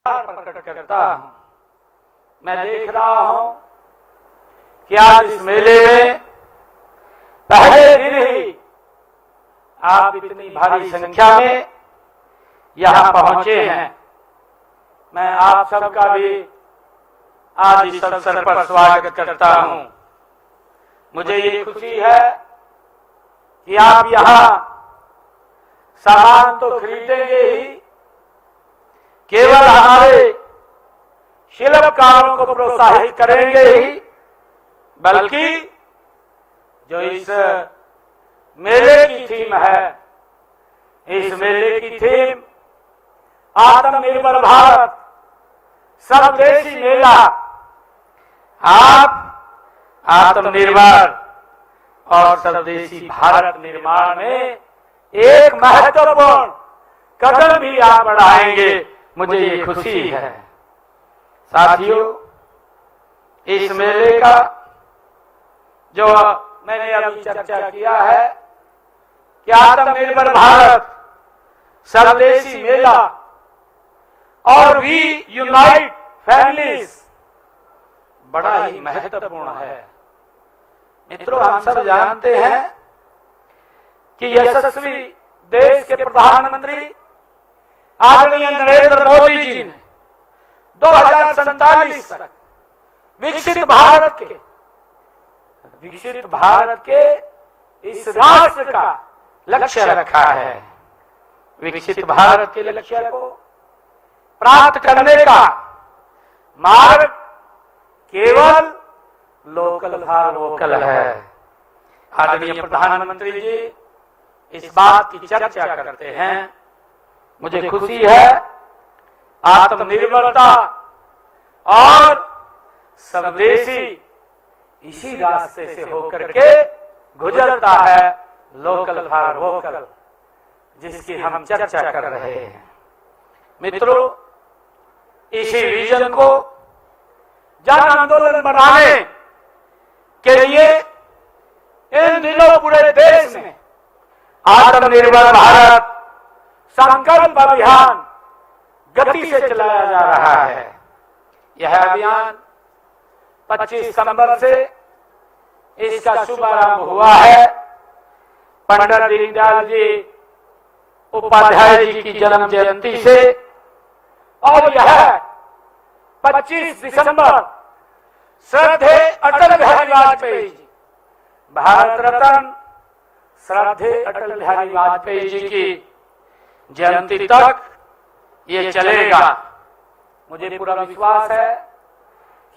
प्रकट करता हूं। मैं देख रहा हूं कि आज इस मेले में पहले दिन ही आप इतनी भारी संख्या में यहां पहुंचे हैं। मैं आप सबका भी आज इस अवसर पर स्वागत करता हूं। मुझे ये खुशी है कि आप यहां सामान तो खरीदेंगे ही, केवल हमारे शिल्पकारों को प्रोत्साहित करेंगे ही, बल्कि जो इस मेले की थीम है, इस मेले की थीम आत्मनिर्भर भारत स्वदेशी मेला, आप आत्मनिर्भर और स्वदेशी भारत निर्माण में एक महत्वपूर्ण कदम भी आप बढ़ाएंगे। मुझे ये खुशी है। साथियों, इस मेले का जो मैंने अभी चर्चा किया है कि आत्मनिर्भर भारत स्वदेशी मेला और वी यूनाइट फैमिलीज बड़ा ही महत्वपूर्ण है। मित्रों, हम सब जानते हैं कि यशस्वी देश के प्रधानमंत्री आदरणीय नरेंद्र मोदी जी ने 2047 तक विकसित भारत के इस राष्ट्र का लक्ष्य रखा है। विकसित भारत के लक्ष्य को प्राप्त करने का मार्ग केवल लोकल फॉर वोकल है। आदरणीय प्रधानमंत्री जी इस बात की चर्चा करते हैं। मुझे खुशी है, आत्मनिर्भरता और स्वदेशी इसी रास्ते से होकर के गुजरता है लोकल फॉर वोकल, जिसकी हम चर्चा कर रहे हैं। मित्रों, इसी विजन को जन आंदोलन बनाने के लिए इन दिनों पूरे देश में आत्मनिर्भर भारत संकल्प अभियान गति से चलाया जा रहा है। यह अभियान 25 सितंबर से इसका शुभारंभ हुआ है। पंडित दीनदयाल जी उपाध्याय जी की जन्म जयंती से, और यह 25 दिसंबर श्रद्धेय अटल बिहारी वाजपेयी जी, भारत रत्न श्रद्धेय अटल बिहारी वाजपेयी जी की जयंती तक ये चलेगा। मुझे पूरा विश्वास है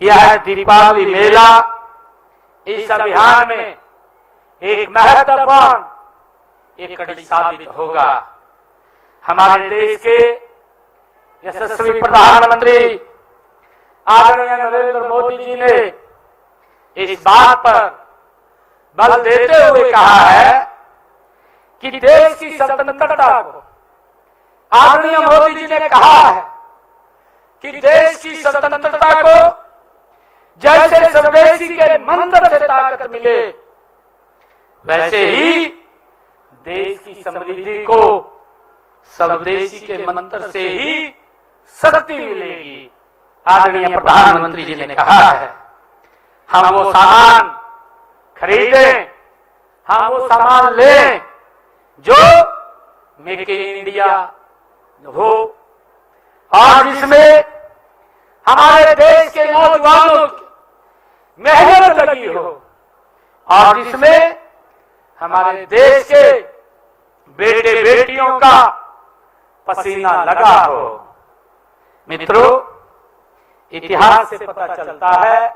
कि यह दीपावली मेला इस अभियान में एक महत्वपूर्ण एक कड़ी साबित होगा। हमारे देश के यशस्वी प्रधानमंत्री आदरणीय नरेंद्र मोदी जी ने इस बात पर बल देते हुए कहा है कि देश की स्वतंत्रता को, आदरणीय मोदी जी ने कहा है कि देश की स्वतंत्रता को जैसे स्वदेशी के मंत्र से ताकत मिले, वैसे ही देश की समृद्धि को स्वदेशी के मंत्र से ही शक्ति मिलेगी। आदरणीय प्रधानमंत्री जी ने कहा है, हम वो सामान खरीदें, हम वो सामान लें जो मेक इन इंडिया हो, और जिसमें हमारे देश के नौजवानों की मेहनत लगी हो, और जिसमें हमारे देश के बेटे बेटियों का पसीना लगा हो। मित्रों, इतिहास से पता चलता है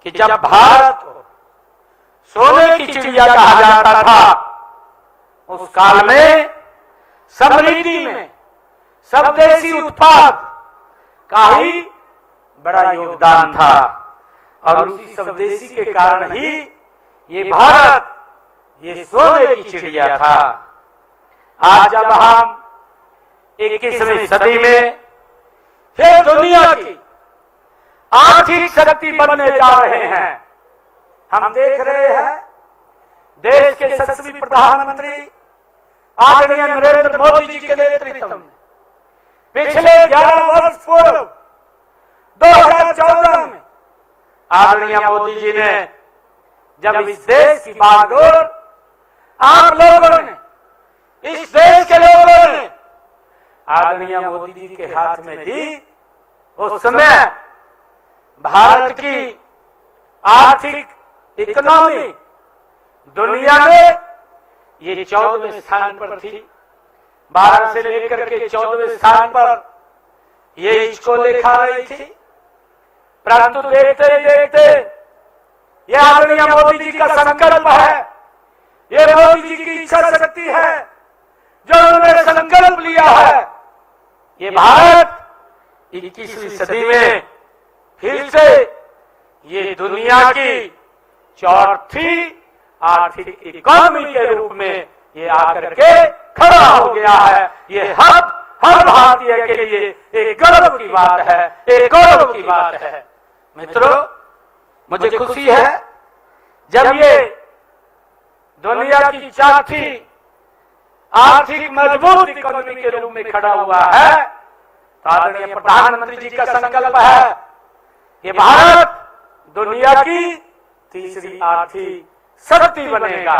कि जब भारत को सोने की चिड़िया कहा जाता था, उस काल में समृद्धि में स्वदेशी उत्पाद का ही बड़ा योगदान था, और उसी स्वदेशी के कारण ही ये भारत ये सोने की चिड़िया था। आज जब हम 21वीं सदी में फिर दुनिया की आर्थिक शक्ति बनने जा रहे हैं, हम देख रहे हैं देश के यशस्वी प्रधानमंत्री आदरणीय नरेंद्र मोदी जी के नेतृत्व में पिछले 11 वर्ष को आदरणीय मोदी जी ने जब इस देश की बागडोर आप लोगों ने, इस देश के लोगों ने आदरणीय मोदी जी के हाथ में दी, उस समय भारत की आर्थिक इकोनॉमी दुनिया में ये 14वें स्थान पर थी। 12 से लेकर के 14वें स्थान पर ये इसको लेखा रही थी। परंतु देखते ही देखते ये आदरणीय मोदी जी का संकल्प है, ये मोदी जी की इच्छा शक्ति है, जो उन्होंने संकल्प लिया है, ये भारत 21वीं सदी में फिर से ये दुनिया की चौथी आर्थिक इकोनॉमी के रूप में ये आकर के खड़ा हो गया है। ये हर भारतीय के लिए एक गर्व की बात है, एक गौरव की बात है। मित्रों, मुझे खुशी है जब ये दुनिया की चौथी आर्थिक मजबूत इकोनॉमी के रूप में खड़ा हुआ है, तो आदरणीय प्रधानमंत्री जी का संकल्प है कि भारत दुनिया की तीसरी आर्थिक शक्ति बनेगा।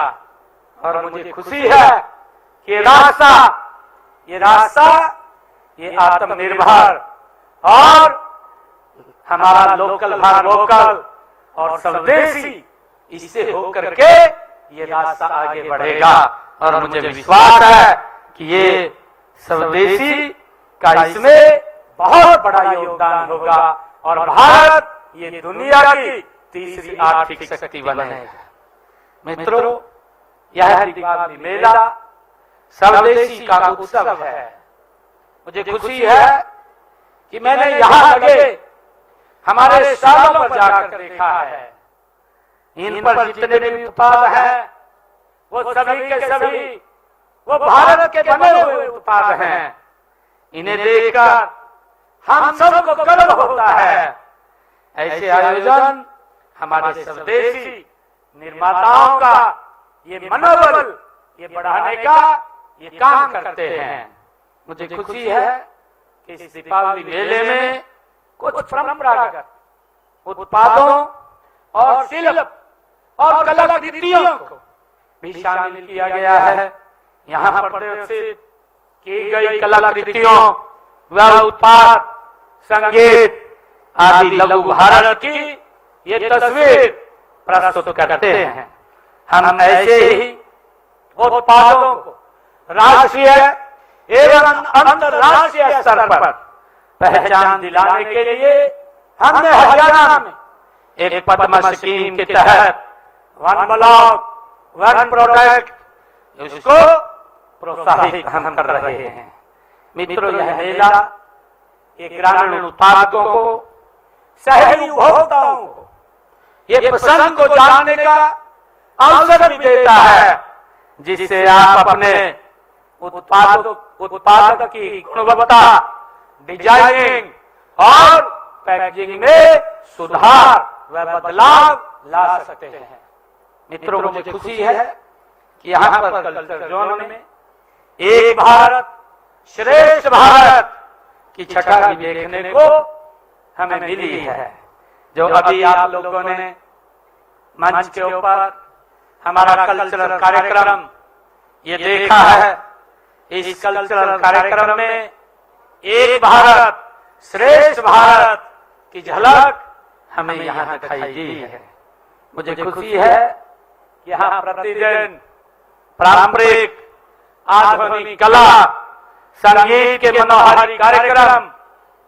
और मुझे खुशी है कि ये रास्ता ये आत्मनिर्भर और हमारा लोकल फॉर वोकल और स्वदेशी, इससे होकर के ये रास्ता आगे बढ़ेगा। और मुझे विश्वास है कि ये स्वदेशी का इसमें बहुत बड़ा योगदान होगा और भारत ये दुनिया की तीसरी आर्थिक शक्ति बनेगा। मित्रों, यह दीपावली मेला स्वदेशी का उत्सव है। मुझे खुशी है कि मैंने यहाँ लगे हमारे स्टॉलों पर जाकर देखा है, इन पर जितने भी उत्पाद हैं वो सभी के सभी वो भारत के बने हुए उत्पाद हैं। इन्हें देखकर हम सबको गर्व होता है। ऐसे आयोजन हमारे स्वदेशी निर्माताओं का ये मनोबल ये बढ़ाने का ये काम करते हैं। मुझे खुशी है कि इस दीपावली मेले में कुछ परंपरागत उत्पादों और शिल्प और कलाकृतियों को भी शामिल किया गया है। यहाँ पर प्रदर्शित की गई कलाकृतियों व उत्पाद, संगीत आदि लघु भारत की ये तस्वीर प्रस्तुत करते हैं। हम ऐसे ही उत्पादों को राष्ट्रीय एवं अंतर्राष्ट्रीय स्तर पर पहचान दिलाने के लिए हमने हरियाणा में एक पद्म स्कीम के तहत वन ब्लॉक वन प्रोडक्ट उसको प्रोत्साहित हम कर रहे हैं। मित्रों, यह मेला ये ग्रामीण उत्पादकों को, शहरी उपभोक्ताओं को ये पसंद को जानने का अवसर भी देता है, जिससे आप अपने उत्पाद की गुणवत्ता, डिजाइनिंग और पैकेजिंग में सुधार व बदलाव ला सकते हैं। मित्रों, मुझे खुशी है कि यहाँ पर कल्चर जोन में एक भारत श्रेष्ठ भारत की छटा भी देखने को हमें मिली है। जो अभी आप लोगों ने मंच के ऊपर हमारा कल्चरल कार्यक्रम ये देखा है, इस कल्चरल कार्यक्रम में एक भारत श्रेष्ठ भारत की झलक हमें यहाँ दिखाई दी है। मुझे खुशी है कि यहाँ प्रतिदिन पारंपरिक आधुनिक कला संगीत के मनोहारी कार्यक्रम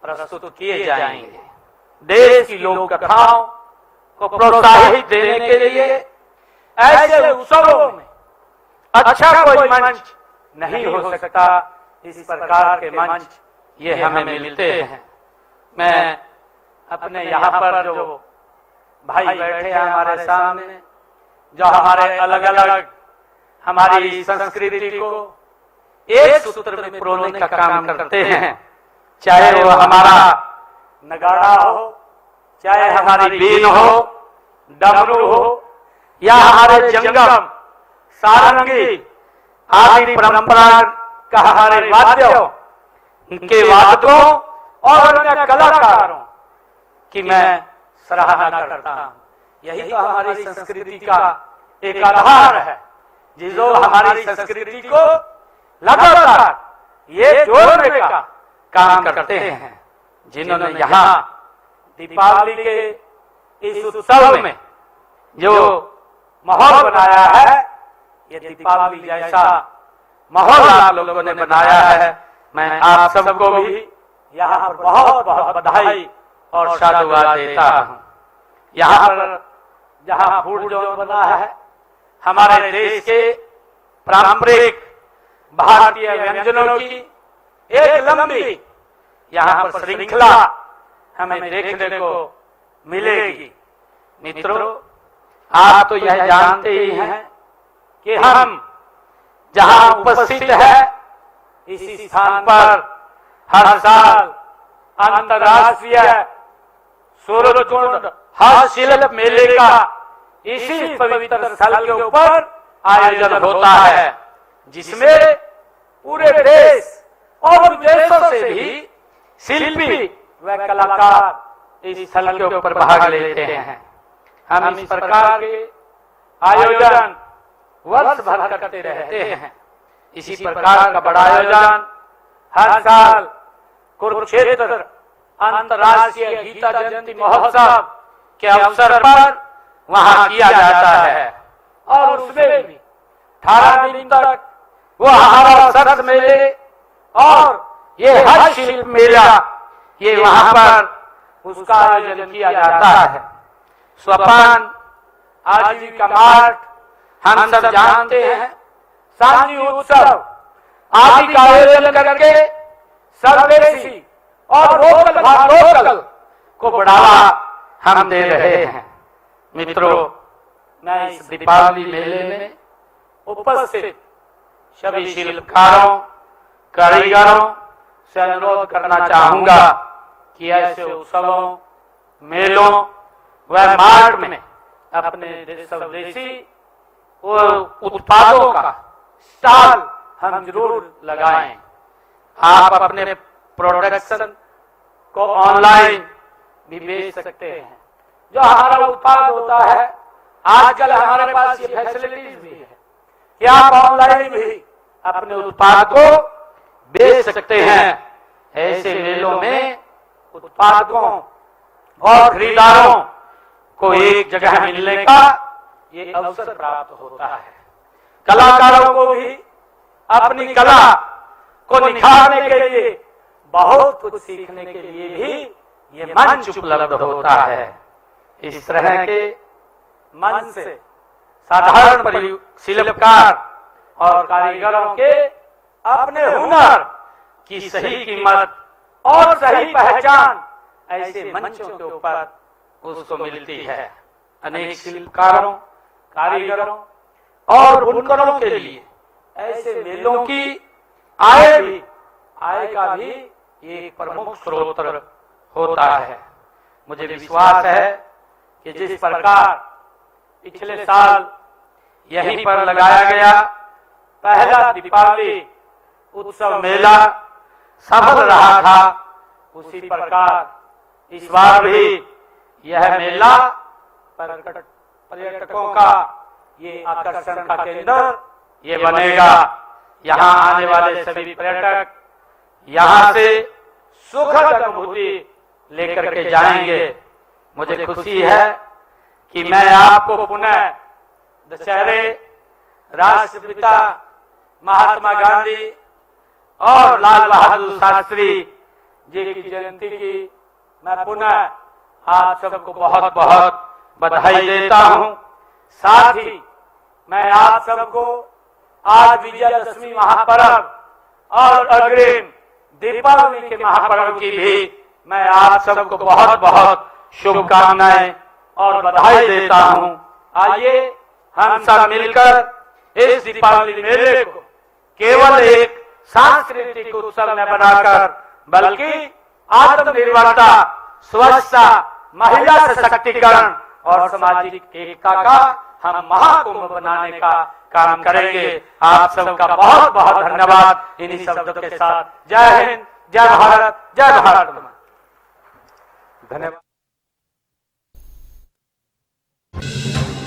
प्रस्तुत किए जाएंगे। देश की लोक कथाओं को प्रोत्साहित देने के लिए ऐसे उत्सवों में अच्छा कोई मंच नहीं हो सकता। इस प्रकार के मंच ये हमें मिलते हैं। मैं अपने यहाँ पर जो भाई बैठे हैं हमारे सामने, जो हमारे अलग अलग हमारी संस्कृति को एक सूत्र में पिरोने का काम करते हैं, चाहे वो हमारा नगाड़ा हो, चाहे हमारी बीन हो, डमरू हो या हमारे जंगम, सारंगी आदि परंपरा का हमारे वाद्यों, इनके वादकों और अन्य कलाकारों की मैं सराहना करता हूं। यही तो हमारी संस्कृति का एक आधार है, जो हमारी संस्कृति को लगातार ये जोड़ने का काम करते हैं, जिन्होंने यहाँ दीपावली के इस उत्सव में जो माहौल बनाया है, ये दीपावली जैसा माहौल आप लोगों ने बनाया है। मैं आप सबको भी यहाँ पर बहुत बहुत बधाई और साधुवाद देता हूँ। यहाँ पर जहाँ फूड जो बना है, हमारे देश के पारंपरिक भारतीय व्यंजनों की एक लंबी यहाँ पर श्रृंखला हमें देखने को मिलेगी। मित्रों, आप तो यह जानते ही हैं कि हम जहां उपस्थित है, इसी स्थान पर हर साल अंतर्राष्ट्रीय सूरजकुंड हस्तशिल्प मेले का इसी पवित्र स्थल के ऊपर आयोजन होता है, जिसमें पूरे देश और विदेशों से भी शिल्पी व कलाकार इस स्थल के ऊपर भाग लेते हैं। हम इस प्रकार के आयोजन वर्ष भर करते रहते हैं। इसी प्रकार का बड़ा आयोजन हर साल कुरुक्षेत्र अंतर्राष्ट्रीय गीता जयंती महोत्सव के अवसर पर वहां किया जाता है, और उसमें भी 18 दिन तक वो हमारा सरस मेले और ये हर शिल्प मेला ये वहां पर उसका आयोजन किया जाता है। स्वपान आजीविका मार्ट हम सब जानते हैं, सांझी उत्सव आदि का आयोजन करके स्वदेशी और लोकल को बढ़ावा हम दे रहे हैं। मित्रों, मैं इस दीपावली मेले में उपस्थित सभी शिल्पकारों कारीगरों से अनुरोध करना चाहूंगा कि ऐसे उत्सवों मेलों व मार्ट में अपने स्वदेशी उत्पादों का स्टॉल हम जरूर लगाएं। आप अपने प्रोडक्शन को ऑनलाइन भी बेच सकते हैं। जो हमारा उत्पाद होता है, आजकल हमारे पास ये फैसिलिटीज भी है कि आप ऑनलाइन भी अपने उत्पाद को बेच सकते हैं। ऐसे मेलों में उत्पादकों और खरीदारों को एक जगह मिलने का ये अवसर प्राप्त होता है। कलाकारों को भी अपनी कला को निखारने के लिए, बहुत कुछ सीखने के लिए भी ये मंच उपलब्ध होता है। इस तरह के मंच से साधारण शिल्पकार और कारीगरों के अपने हुनर की सही कीमत और सही पहचान ऐसे मंचों के ऊपर उसको मिलती है। अनेक शिल्पकारों कारीगरों और बुनकरों के लिए ऐसे मेलों की आय का भी एक प्रमुख स्रोत होता है। मुझे विश्वास है कि जिस प्रकार पिछले साल यहीं पर लगाया गया पहला दीपावली उत्सव मेला सफल रहा था, उसी प्रकार इस बार भी यह मेला पर्यटकों का ये आकर्षण का केंद्र ये बनेगा। यहाँ आने वाले सभी पर्यटक यहाँ से सुखद अनुभूति लेकर के जाएंगे। मुझे खुशी है कि मैं आपको पुनः दशहरे राष्ट्रपिता महात्मा गांधी और लाल बहादुर शास्त्री जी की जयंती की मैं पुनः आप सबको बहुत बहुत बधाई देता हूं। साथ ही मैं आप सबको आज विजयादशमी महापर्व और अग्रिम दीपावली के महापर्व की भी मैं आप सबको बहुत बहुत शुभकामनाएं और बधाई देता हूं। आइए हम सब मिलकर इस दीपावली मेले को केवल एक सांस्कृतिक उत्सव न बनाकर बल्कि आत्मनिर्भरता, स्वच्छता, महिला सशक्तिकरण और सामाजिक एकता का हम महाकुंभ बनाने का काम करेंगे। आप सबका बहुत बहुत धन्यवाद। इन्हीं शब्दों के साथ जय हिंद, जय भारत, जय भारत। धन्यवाद। है।